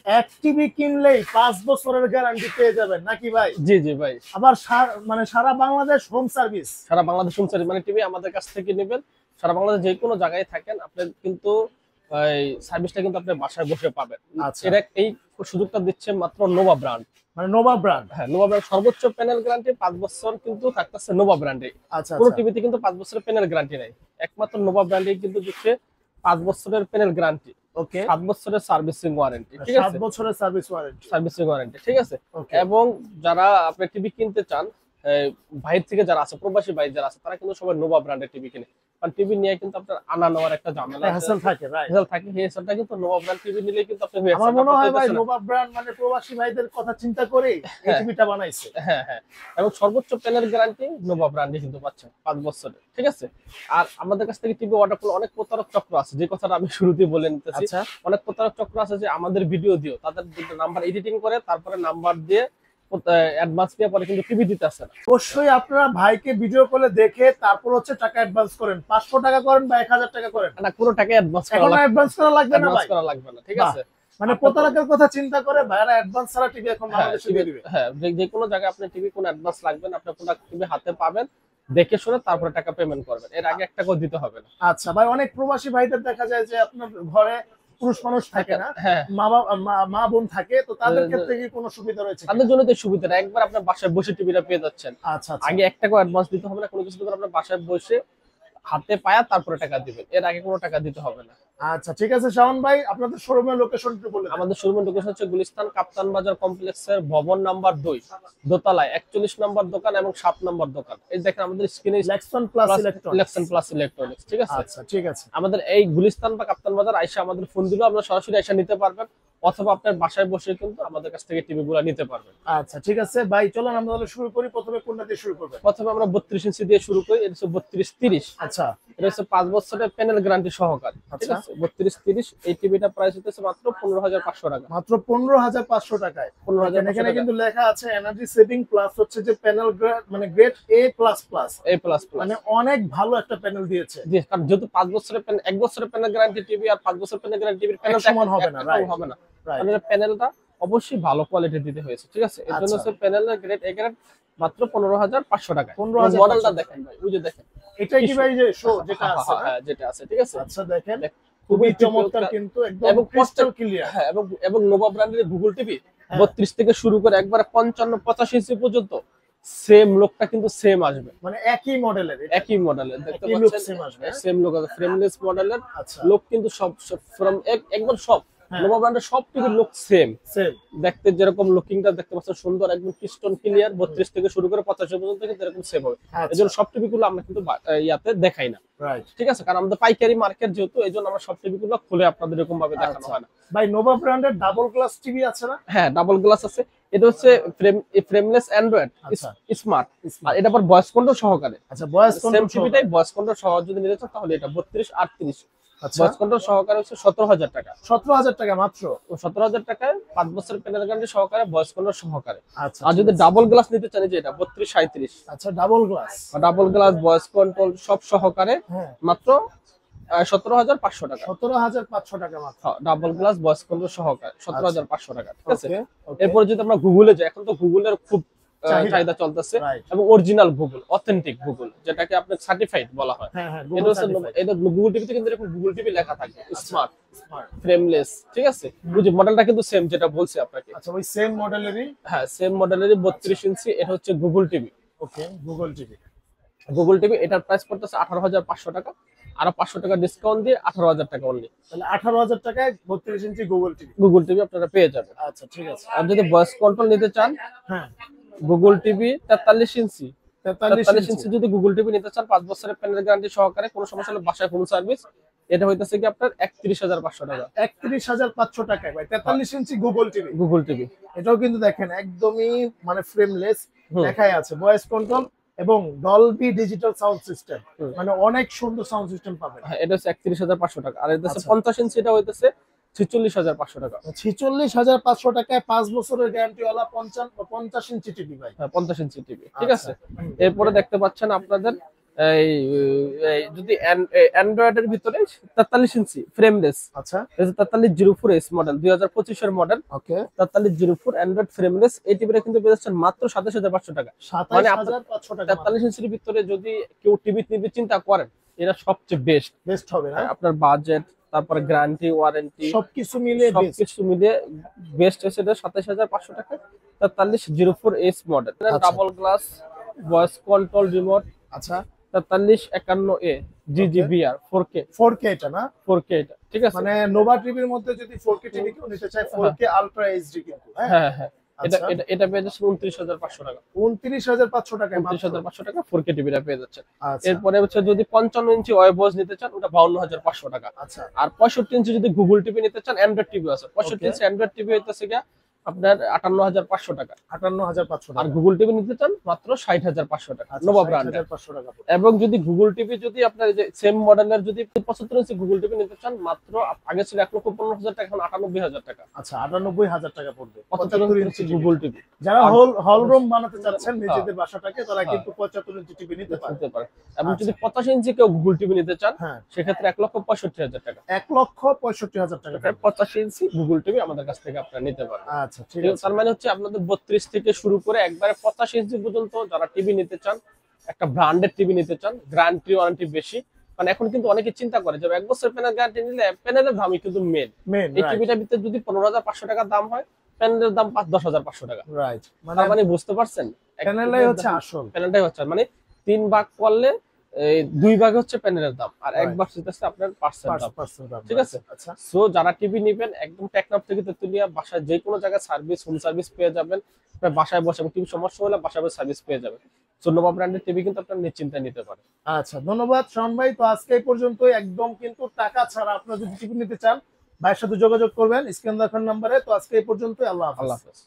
এক টিভি কিনলেই 5 বছরের গ্যারান্টি পেয়ে যাবেন নাকি ভাই? জি জি ভাই, আবার মানে সারা বাংলাদেশ হোম সার্ভিস। সারা বাংলাদেশ হোম সার্ভিস, মানে টিভি আমাদের কাছ থেকে নেবেন, সারা বাংলাদেশ যে কোনো জায়গায় থাকেন আপনি কিন্তু এই সার্ভিসটা কিন্তু আপনি বাসায় বসে পাবেন। আচ্ছা, এর এই সুযোগটা দিচ্ছে মাত্র নোভা ব্র্যান্ড। মানে নোভা ব্র্যান্ড। হ্যাঁ, নোভা ব্র্যান্ড সর্বোচ্চ প্যানেল গ্যারান্টি 5 বছর কিন্তু থাকতেছে নোভা ব্র্যান্ডে। আচ্ছা কোনো আচ্ছা, টিভিতে কিন্তু 5 বছরের প্যানেল গ্যারান্টি নাই, একমাত্র নোভা ব্র্যান্ডে কিন্তু দিচ্ছে 5 বছরের প্যানেল গ্যারান্টি, ওকে, 7 বছরের সার্ভিসিং ওয়ারেন্টি, ঠিক 7 আছে, বছরের সার্ভিস ওয়ারেন্টি। সার্ভিসিং ওয়ারেন্টি, ঠিক আছে। ওকে, এবং যারা আপনি টিভি কিনতে চান, বাইরে থেকে যারা আছে, প্রবাসী ভাই যারা আছে, তারা কিন্তু সবাই নোভা ব্র্যান্ডের টিভি কিনে, কারণ টিভি নিয়ে কিন্তু আপনার আনা নেওয়ার একটা ঝামেলা হ্যাসেল থাকে, রাইট। হেসেল থাকে, এই হেসেলটা কিন্তু নোভা ব্র্যান্ড টিভি নিলে কিন্তু আপনি আমার মনে হয় ভাই নোভা ব্র্যান্ড মানে প্রবাসী ভাইদের কথা চিন্তা করে এই হ্যাঁ। টিভিটা বানাইছে। হ্যাঁ হ্যাঁ, এবং সর্বোচ্চ প্যানেল গ্যারান্টি নোভা ব্র্যান্ডে কিন্তু পাচ্ছেন 5 বছরের, ঠিক আছে। আর আমাদের কাছ থেকে টিভি অর্ডার করলে অনেক প্রতারক চক্র আছে, যে কথাটা আমি শুরুতেই বলে নিতেছি। আচ্ছা, অনেক প্রতারক চক্র আছে যে আমাদের ভিডিও দিও, তাদের নাম্বার এডিটিং করে তারপরে নাম্বার দিয়ে অ্যাডভান্স দিয়ে পরে কিন্তু টিভি দিতে আসে না। অবশ্যই আপনারা ভাইকে ভিডিও কলে দেখে তারপর হচ্ছে টাকা অ্যাডভান্স করেন, 500 টাকা করেন বা 1000 টাকা করেন, না, কোনো টাকা অ্যাডভান্স করা এখন লাগবে, অ্যাডভান্স করা লাগবে না অ্যাডভান্স ভাই। করা লাগবে না, ঠিক বাহ, আছে। মানে প্রতারকের কথা চিন্তা করে ভাইরা অ্যাডভান্স ছাড়া টিভি এখন হ্যাঁ, বাংলাদেশে দিয়ে দিবে। হ্যাঁ, যে কোনো জায়গায় আপনি টিভি কোনো অ্যাডভান্স লাগবে না, আপনি কোনো টিভি হাতে পাবেন, দেখে শুনে তারপরে টাকা পেমেন্ট করবেন, এর আগে একটা করে দিতে হবে না। আচ্ছা ভাই, অনেক প্রবাসী ভাইদের দেখা যায় যে আপনার ঘরে পুরুষ মানুষ থাকে না, হ্যাঁ, মা বোন থাকে, তো তাদের ক্ষেত্রে কি কোনো সুবিধা রয়েছে? তাদের জন্য তো সুবিধা, একবার আপনার বাসায় বসে টিভিটা পেয়ে যাচ্ছেন। আচ্ছা আচ্ছা, আগে 1 টাকা অ্যাডভান্স দিতে হবে না, কোনো কিছু দিতে হবে না, আপনার বাসায় বসে হাতে পায়া তারপরে টাকা দিবেন, এর আগে কোনো টাকা দিতে হবে না। আচ্ছা ঠিক আছে শাওন ভাই, আপনাদের শোরুমের লোকেশন একটু বলে দেন। আমাদের শোরুমের লোকেশন হচ্ছে গুলিস্তান কাপ্তান বাজার কমপ্লেক্সের ভবন নাম্বার 2 দোতলায় 41 নম্বর দোকান এবং 7 নম্বর দোকান। এই দেখেন আমাদের স্ক্রিনে লেক্সন plus electronics. Election plus electronics, ঠিক আছে। আচ্ছা ঠিক আছে, আমাদের এই গুলিস্তান বা কাপ্তান বাজার আইসা আমাদের ফোন দিলে আমরা সরাসরি আইসা নিতে পারবেন, অথবা আপনার বাসায় বসে কিন্তু আমাদের কাছ থেকে টিভি গুলা নিতে পারবেন। আচ্ছা ঠিক আছে ভাই, চলুন আমরা তাহলে শুরু করি। প্রথমে কোনটা দিয়ে শুরু করবেন? প্রথমে আমরা 32 ইঞ্চি দিয়ে শুরু করি, এটা হচ্ছে 32-30। আচ্ছা এটা হচ্ছে 5 বছরের প্যানেল গ্যারান্টি সহকারে, ঠিক আছে। 32-30 এই টিভিটা প্রাইস হচ্ছে মাত্র 15,500 টাকা, মাত্র 15,500 টাকায়। 15,500 এখানে টাকা। কিন্তু লেখা আছে এনার্জি সেভিং প্লাস হচ্ছে যে প্যানেল মানে গ্রেড A++, এই প্লাস প্লাস, মানে অনেক ভালো একটা প্যানেল দিয়েছে। জি, কারণ যেহেতু 5 বছরের প্যানেল, 1 বছরের প্যানেল গ্যারান্টি টিভি আর 5 বছরের প্যানেল গ্যারান্টি টিভির প্যানেল সমান হবে না, রাইট হবে না, রাইট। মানে প্যানেলটা অবশ্যই ভালো কোয়ালিটি দিতে হয়েছে, ঠিক আছে। এর জন্য আচ্ছা। হচ্ছে প্যানেলের গ্রেড A গ্রেড মাত্র 15,500 টাকা। 15,500 মডেলটা দেখেন ভাই, ওই যে দেখেন, এটাই কি ভাই যে শো যেটা আছে না? হ্যাঁ যেটা আছে, ঠিক আছে। আচ্ছা দেখেন, খুবই খুবই চমৎকার কিন্তু একদম এবং ক্রিস্টাল ক্লিয়ার। হ্যাঁ, এবং নোভা ব্র্যান্ডের গুগল টিভি হ্যাঁ। 32 থেকে শুরু করে একবারে 55-85 ইঞ্চি পর্যন্ত সেম লোকটা কিন্তু সেম আসবে, মানে একই মডেলের, একই মডেলের দেখতে একই look পাচ্ছেন, same আসবে। সেম লোক আছে, ফ্রেমলেস মডেলের আচ্ছা লোক কিন্তু সব ফ্রম একদম সব হ্যাঁ। নোভা ব্র্যান্ডের সব টিভির লোক সেম, সেম। দেখতে যেরকম লুকিংটা দেখতে পাচ্ছেন সুন্দর, একদম পিস্টন ক্লিয়ার, 32 থেকে শুরু করে 85 পর্যন্ত কিন্তু এরকম সেম হবে। আচ্ছা। এজন্য সব টিভিগুলো আমরা কিন্তু ইয়াতে দেখাই না, রাইট। ঠিক আছে, কারণ আমাদের পাইকারি মার্কেট যেহেতু, এই জন্য আমরা সব টিভিগুলো খুলে আপনাদের এরকম ভাবে দেখানো আচ্ছা। হয় না। ভাই নোভা ব্র্যান্ডের ডাবল গ্লাস টিভি আছে না? হ্যাঁ, ডাবল গ্লাস আছে, এটা হচ্ছে ফ্রেমলেস অ্যান্ড্রয়েড আচ্ছা। স্মার্ট, আর এটা আবার ভয়েস কন্ট্রোল সহকারে। আচ্ছা বয়স সেম কন্ট্রোল টিভিটাই ভয়েস কন্ট্রোল সহ যদি নিতে চান তাহলে এটা 32-38 আচ্ছা ভয়েস কন্ট্রোল সহকারে হচ্ছে 17,000 টাকা। 17,000 টাকা মাত্র। 17,000 টাকায় 5 বছরের প্যানেল গ্যারান্টি সহকারে ভয়েস কন্ট্রোল সহকারে। আচ্ছা আর যদি ডাবল গ্লাস নিতে চান, যে এটা 32-37 আচ্ছা double glass, double glass voice control সব সহকারে হ্যাঁ মাত্র 17,500 টাকা। 17,500 টাকা মাত্র। ডাবল গ্লাস ভয়েস কন্ট্রোল সহকারে 17,500 টাকা, ঠিক আছে। ওকে ওকে, এরপর যদি আমরা গুগলে যাই, এখন তো গুগলের খুব চাহিদা। চাহিদা চলতেছে, রাইট। এবং অরিজিনাল গুগল, অথেন্টিক গুগল, যেটাকে আপনি সার্টিফাইড বলা হয়। হ্যাঁ হ্যাঁ, এটা Google হচ্ছে certified। এটা গুগল টিভিতে কিন্তু এরকম গুগল টিভি লেখা থাকে, স্মার্ট Smart। ফ্রেমলেস, ঠিক আছে। বুঝি মডেলটা কিন্তু সেম, যেটা বলছি আপনাকে। আচ্ছা ওই সেম মডেলেরই। হ্যাঁ, সেম মডেলেরই 32 ইঞ্চি, এটা হচ্ছে Google TV. Okay Google TV. Google TV এটার প্রাইস পড়তেছে 18,500 টাকা, আর 500 টাকা ডিসকাউন্ট দিয়ে 18,000 টাকা অনলি। তাহলে 18,000 টাকায় 32 ইঞ্চি গুগল টিভি। গুগল টিভি আপনারা পেয়ে যাবেন। আচ্ছা ঠিক আছে। আর যদি ভয়েস কন্ট্রোল নিতে চান, হ্যাঁ গুগল টিভি 43 ইঞ্চি, 43 43 ইঞ্চি যদি গুগল টিভি নিতে চান 5 বছরের প্যানেল গ্যারান্টি সহকারে, কোনো সমস্যা হলে বাসায় হোম সার্ভিস, এটা হইতেছে কি আপনার 31,500 টাকা। 31,500 টাকায় ভাই 43 ইঞ্চি গুগল টিভি। গুগল টিভি এটাও কিন্তু দেখেন একদমই মানে ফ্রেমলেস, হুম। লেখাই আছে ভয়েস কন্ট্রোল এবং ডলবি ডিজিটাল সাউন্ড সিস্টেম, হুম। মানে অনেক সুন্দর সাউন্ড সিস্টেম পাবেন। হ্যাঁ, এটা হচ্ছে 31,500 টাকা। আর এটা হচ্ছে আচ্ছা। 50 ইঞ্চি, এটা হইতেছে 46,500 টাকা। 46,500 টাকায় 5 বছরের গ্যারান্টি ওয়ালা 50 ইঞ্চি টিভি ভাই। হ্যাঁ, 50 ইঞ্চি টিভি, ঠিক আছে। আচ্ছা। হুম। এরপরে দেখতে পাচ্ছেন আপনাদের এই যদি অ্যান্ড্রয়েডের ভিতরে 43 ইঞ্চি ফ্রেমলেস, আচ্ছা 4304S মডেল 2025 এর মডেল, ওকে 4304 অ্যান্ড্রয়েড ফ্রেমলেস, এই টিভিটা কিন্তু পেয়ে যাচ্ছেন মাত্র 27500 টাকা। মানে আপনার 27500 টাকা 43 ইঞ্চির ভিতরে যদি কেউ টিভি নিতে চিন্তা করেন, এটা সবচেয়ে বেস্ট বেস্ট হবে না? আপনার বাজেট, তারপরে গ্যারান্টি ওয়ারেন্টি সবকিছু মিলিয়ে বেস্ট। সবকিছু মিলিয়ে বেস্ট হচ্ছে এটা 27500 টাকা 4304S মডেল। আচ্ছা। Double glass voice control remote আচ্ছা 4351A GGBR 4K 4K এটা না? 4K এটা ঠিক আছে। মানে নোভা টিভির মধ্যে যদি 4K টিভি কেউ নিতে চায় 4K আলট্রা এইচডি কিন্তু, হ্যাঁ হ্যাঁ হ্যাঁ এটা আচ্ছা। এটা এটা পেয়ে যাচ্ছে 29500 টাকা। 29500 টাকায় মাত্র। 29500 টাকা 4K টিভিটা পেয়ে যাচ্ছে। আচ্ছা এরপরে হচ্ছে যদি 55 ইঞ্চি ওয়েবওয়াচ নিতে চান ওটা 52500 টাকা। আচ্ছা আর 65 ইঞ্চি যদি গুগল টিভি নিতে চান, অ্যান্ড্রয়েড টিভি আছে 65 Okay. ইঞ্চি অ্যান্ড্রয়েড টিভি হইতেছে গিয়া আপনার 58500 টাকা। 58500 আর টাকা। গুগল টিভি নিতে চান মাত্র 60500 টাকা আচ্ছা, নোভা ব্র্যান্ডের। 60500 টাকা পড়বে। এবং যদি গুগল টিভি যদি আপনার এই যে সেম মডেলের যদি 75 ইঞ্চি গুগল টিভি নিতে চান, মাত্র আগে ছিল 1,15,000 টাকা, এখন 98,000 টাকা। আচ্ছা 98000 টাকা পড়বে 75 75 ইঞ্চি ইঞ্চি গুগল টিভি যারা আর- হল রুম বানাতে চাচ্ছেন নিজেদের হ্যাঁ। বাসাটাকে, তারা হ্যাঁ। কিন্তু 75 ইঞ্চি টিভি নিতে পারে। নিতে পারে। এবং আচ্ছা। যদি 85 ইঞ্চি কেউ গুগল টিভি নিতে চান, হ্যাঁ সেক্ষেত্রে 1,65,000 টাকা। 1,65,000 টাকা পড়বে। 85 ইঞ্চি গুগল টিভি আমাদের কাছ থেকে আপনারা নিতে পারেন। আচ্ছা ঠিক আছে। তার মানে হচ্ছে আপনাদের 32 থেকে শুরু করে একবারে 85 ইঞ্চি পর্যন্ত যারা টিভি নিতে চান, একটা ব্র্যান্ডেড টিভি নিতে চান, গ্যারান্টি ওয়ারেন্টি বেশি। মানে এখন কিন্তু অনেকে চিন্তা করে যে 1 বছর প্যানেল গ্যারান্টি নিলে প্যানেলের দামই কিন্তু মেন। মেন এই টিভিটার ভিতরে যদি 15,500 টাকা দাম হয়, প্যানেলের দাম 10,500 টাকা। রাইট, মানে তার মানে বুঝতে পারছেন, প্যানেলাই হচ্ছে আসল। প্যানেলটাই হচ্ছে মানে 3 ভাগ করলে এই 2 ভাগ হচ্ছে প্যানেলের দাম, আর 1 Right. ভাগ হচ্ছে আপনার পার্সেল দাম। দাম, ঠিক আছে? আচ্ছা সো যারা টিভি নেবেন একদম টেকনাফ থেকে তেতুলিয়া, বাসায় যে কোনো জায়গায় সার্ভিস, হোম সার্ভিস পেয়ে যাবেন। আপনার বাসায় বসে এবং টিভি সমস্যা হলে বাসায় বসে সার্ভিস পেয়ে যাবেন। সো নোভা ব্র্যান্ডের টিভি কিন্তু আপনার নিশ্চিন্তে নিতে পারেন। আচ্ছা ধন্যবাদ শাওন ভাই। তো আজকে এই পর্যন্ত, একদম কিন্তু টাকা ছাড়া আপনারা যদি টিভি নিতে চান ভাইয়ের সাথে যোগাযোগ করবেন স্ক্রিন দেখার নাম্বারে। তো আজকে এই পর্যন্ত, আল্লাহ হাফেজ। আল্লাহ হাফেজ।